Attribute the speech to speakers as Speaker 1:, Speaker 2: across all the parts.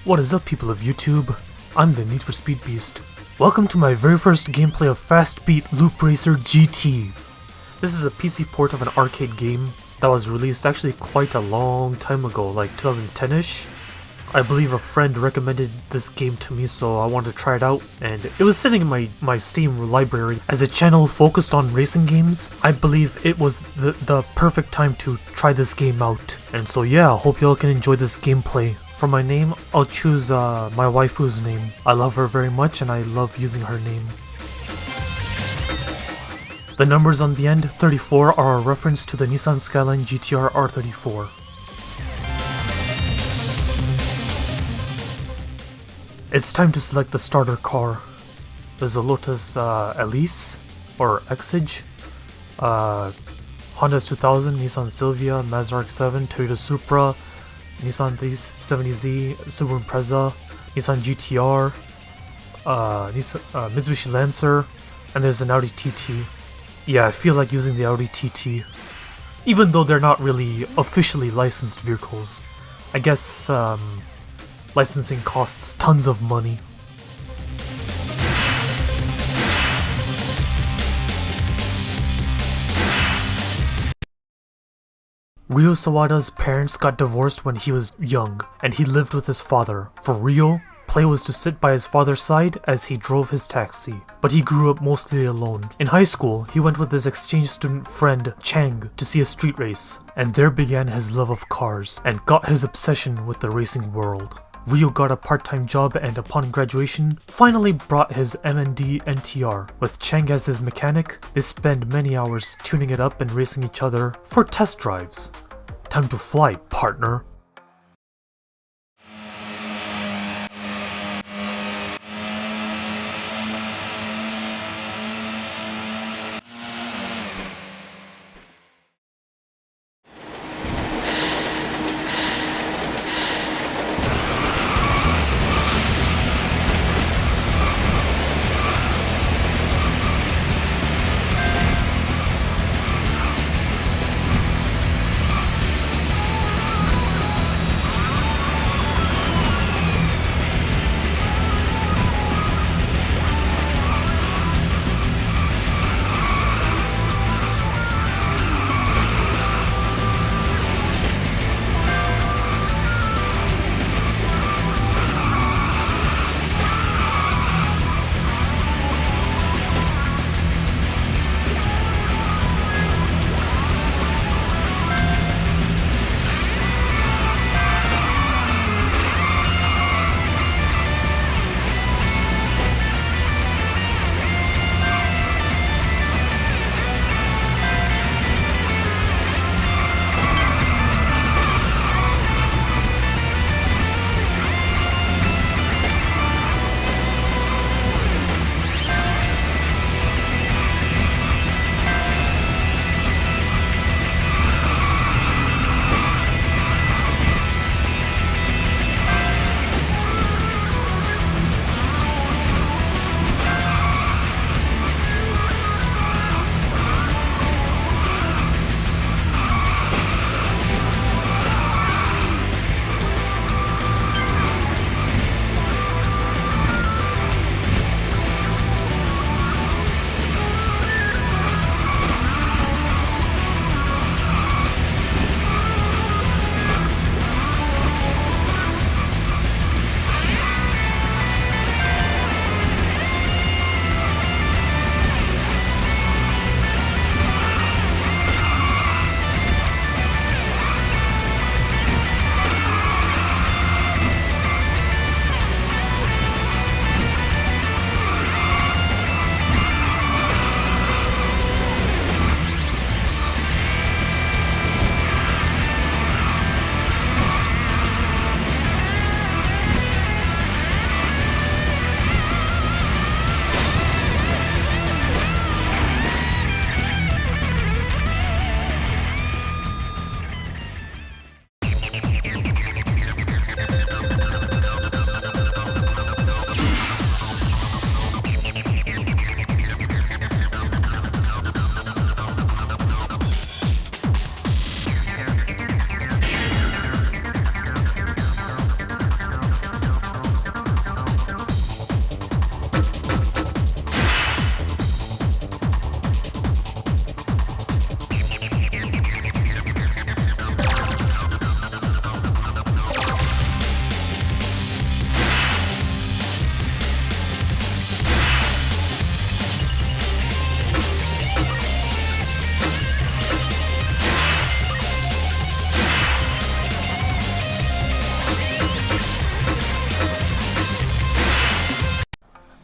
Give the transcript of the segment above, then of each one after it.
Speaker 1: What is up, people of YouTube? I'm the Need for Speed Beast. Welcome to my very first gameplay of Fast Beat Loop Racer GT. This is a PC port of an arcade game that was released actually quite a long time ago, like 2010-ish. I believe a friend recommended this game to me, so I wanted to try it out, and it was sitting in my Steam library. As a channel focused on racing games, I believe it was the perfect time to try this game out. And so yeah, I hope y'all can enjoy this gameplay. For my name, I'll choose my waifu's name. I love her very much and I love using her name. The numbers on the end, 34, are a reference to the Nissan Skyline GTR R34. It's time to select the starter car. There's a Lotus Elise, or Exige, Honda 2000, Nissan Silvia, Mazda RX-7, Toyota Supra, Nissan 370Z, Subaru Impreza, Nissan GTR, Mitsubishi Lancer, and there's an Audi TT. Yeah, I feel like using the Audi TT, even though they're not really officially licensed vehicles. I guess licensing costs tons of money. Ryo Sawada's parents got divorced when he was young, and he lived with his father. For Ryo, play was to sit by his father's side as he drove his taxi, but he grew up mostly alone. In high school, he went with his exchange student friend Chang to see a street race, and there began his love of cars, and got his obsession with the racing world. Ryo got a part-time job and upon graduation, finally brought his MND NTR. With Chang as his mechanic, they spend many hours tuning it up and racing each other for test drives. Time to fly, partner.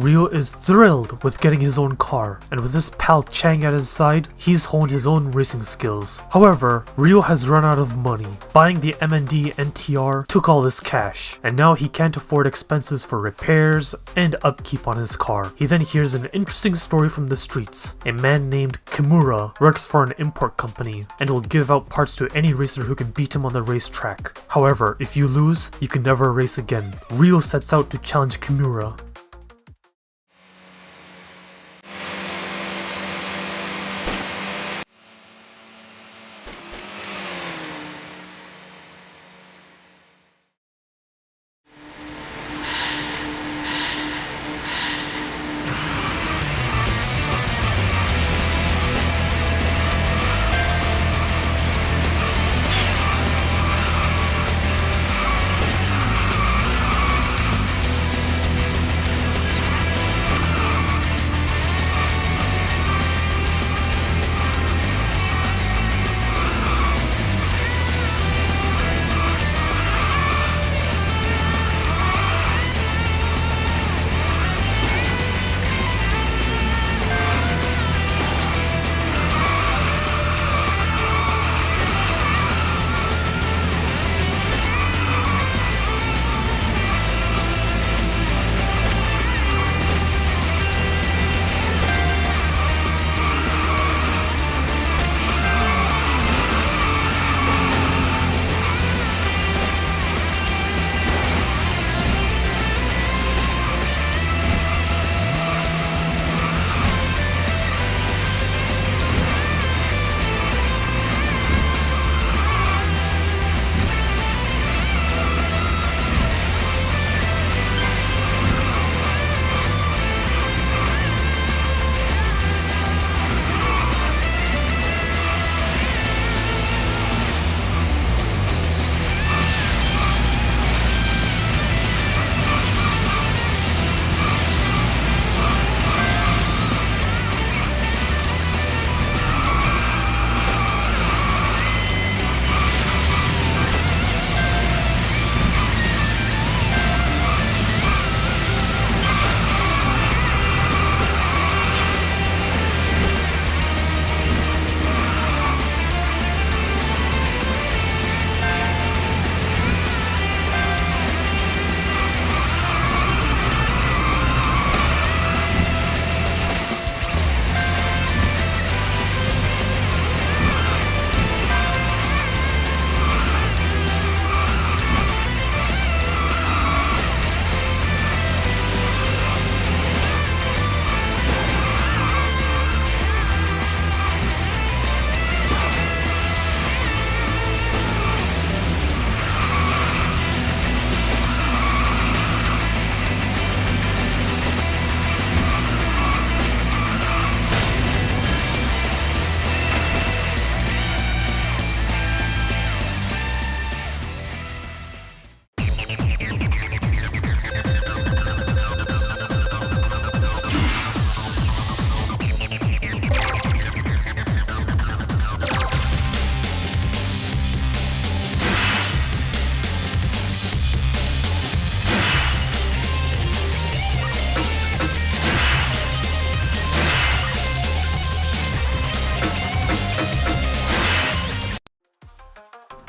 Speaker 1: Ryo is thrilled with getting his own car, and with his pal Chang at his side, he's honed his own racing skills. However, Ryo has run out of money. Buying the MND NTR took all his cash, and now he can't afford expenses for repairs and upkeep on his car. He then hears an interesting story from the streets. A man named Kimura works for an import company and will give out parts to any racer who can beat him on the racetrack. However, if you lose, you can never race again. Ryo sets out to challenge Kimura.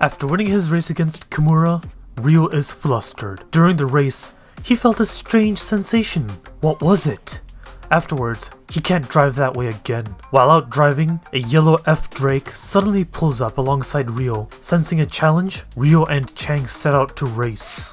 Speaker 1: After winning his race against Kimura, Ryo is flustered. During the race, he felt a strange sensation. What was it? Afterwards, he can't drive that way again. While out driving, a yellow F-Drake suddenly pulls up alongside Ryo. Sensing a challenge, Ryo and Chang set out to race.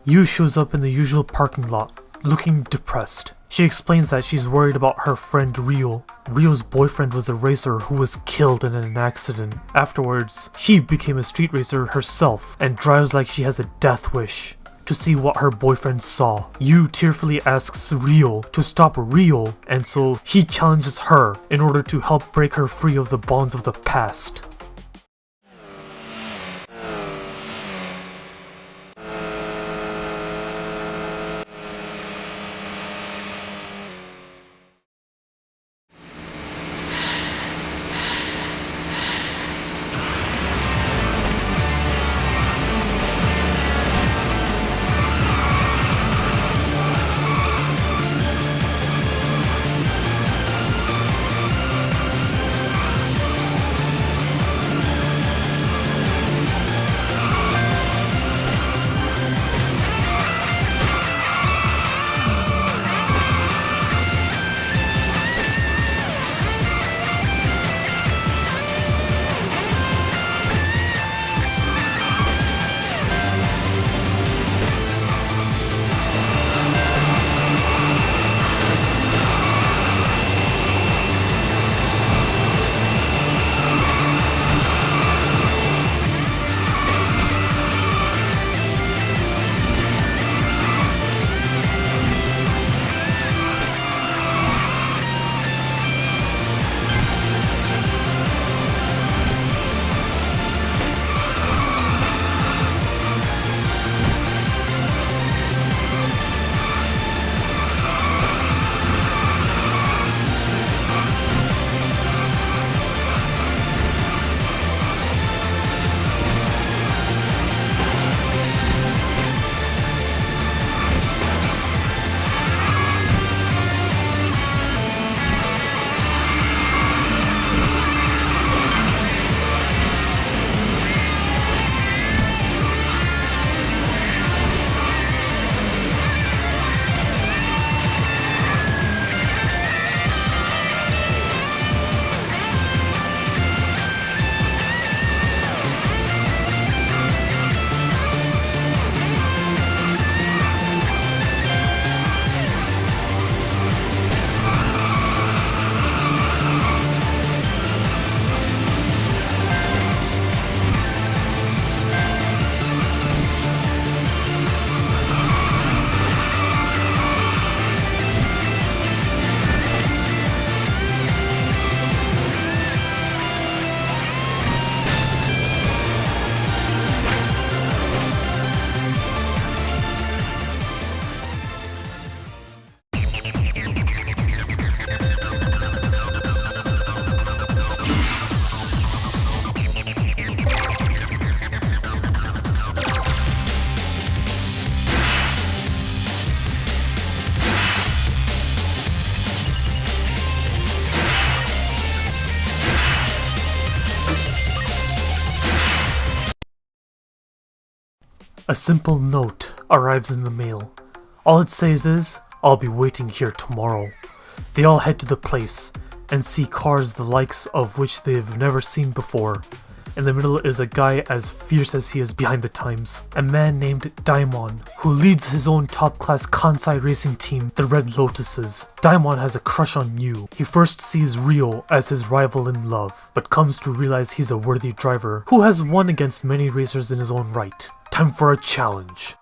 Speaker 1: Yu shows up in the usual parking lot, looking depressed. She explains that she's worried about her friend Ryo. Ryo's boyfriend was a racer who was killed in an accident. Afterwards, she became a street racer herself and drives like she has a death wish to see what her boyfriend saw. Yu tearfully asks Ryo to stop Ryo, and so he challenges her in order to help break her free of the bonds of the past. A simple note arrives in the mail. All it says is, "I'll be waiting here tomorrow." They all head to the place and see cars the likes of which they've never seen before. In the middle is a guy as fierce as he is behind the times, a man named Daimon, who leads his own top-class Kansai racing team, the Red Lotuses. Daimon has a crush on Yu. He first sees Ryo as his rival in love, but comes to realize he's a worthy driver who has won against many racers in his own right. Time for a challenge.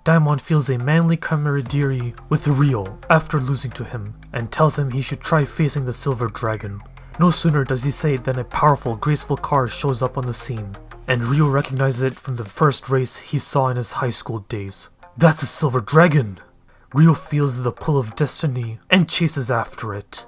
Speaker 1: Diamond feels a manly camaraderie with Rio after losing to him, and tells him he should try facing the Silver Dragon. No sooner does he say it than a powerful, graceful car shows up on the scene, and Rio recognizes it from the first race he saw in his high school days. That's a Silver Dragon! Rio feels the pull of destiny and chases after it.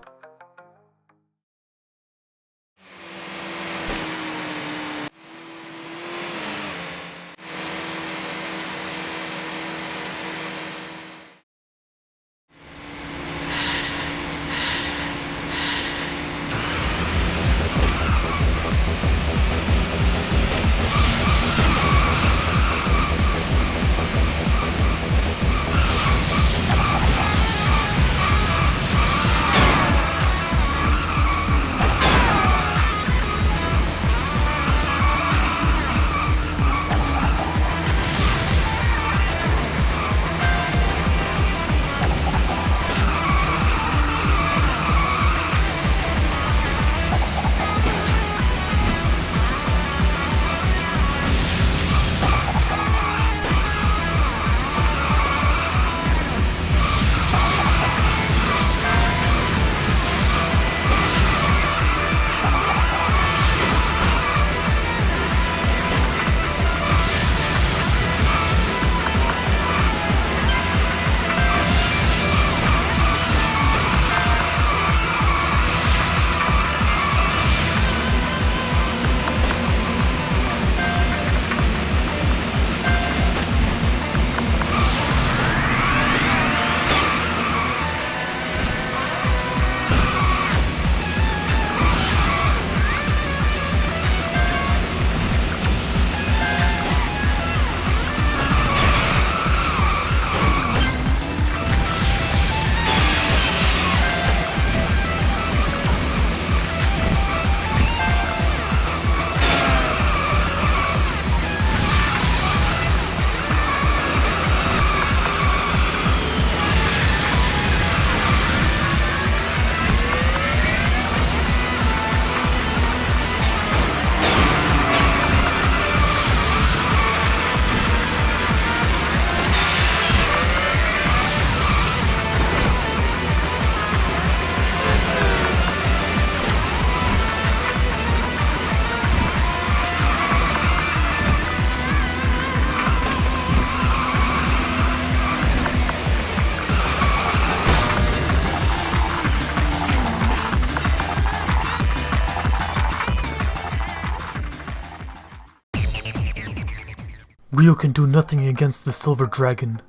Speaker 1: Rio can do nothing against the Silver Dragon.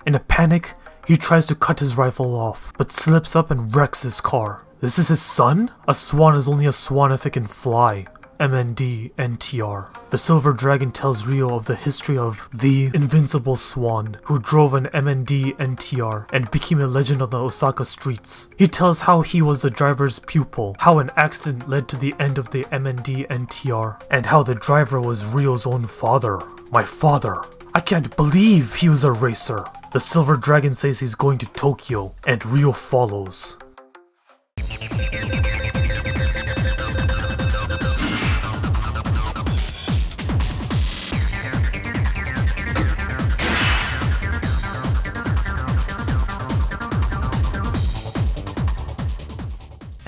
Speaker 1: In a panic, he tries to cut his rifle off, but slips up and wrecks his car. This is his son? A swan is only a swan if it can fly. MND NTR. The Silver Dragon tells Rio of the history of the Invincible Swan, who drove an MND NTR and became a legend on the Osaka streets. He tells how he was the driver's pupil, how an accident led to the end of the MND NTR, and how the driver was Rio's own father. My father. I can't believe he was a racer. The Silver Dragon says he's going to Tokyo, and Rio follows.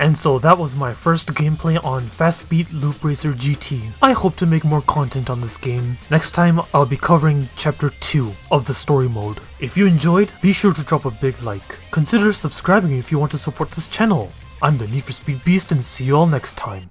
Speaker 1: And so that was my first gameplay on Fast Beat Loop Racer GT. I hope to make more content on this game. Next time, I'll be covering Chapter 2 of the story mode. If you enjoyed, be sure to drop a big like. Consider subscribing if you want to support this channel. I'm the Need for Speed Beast and see you all next time.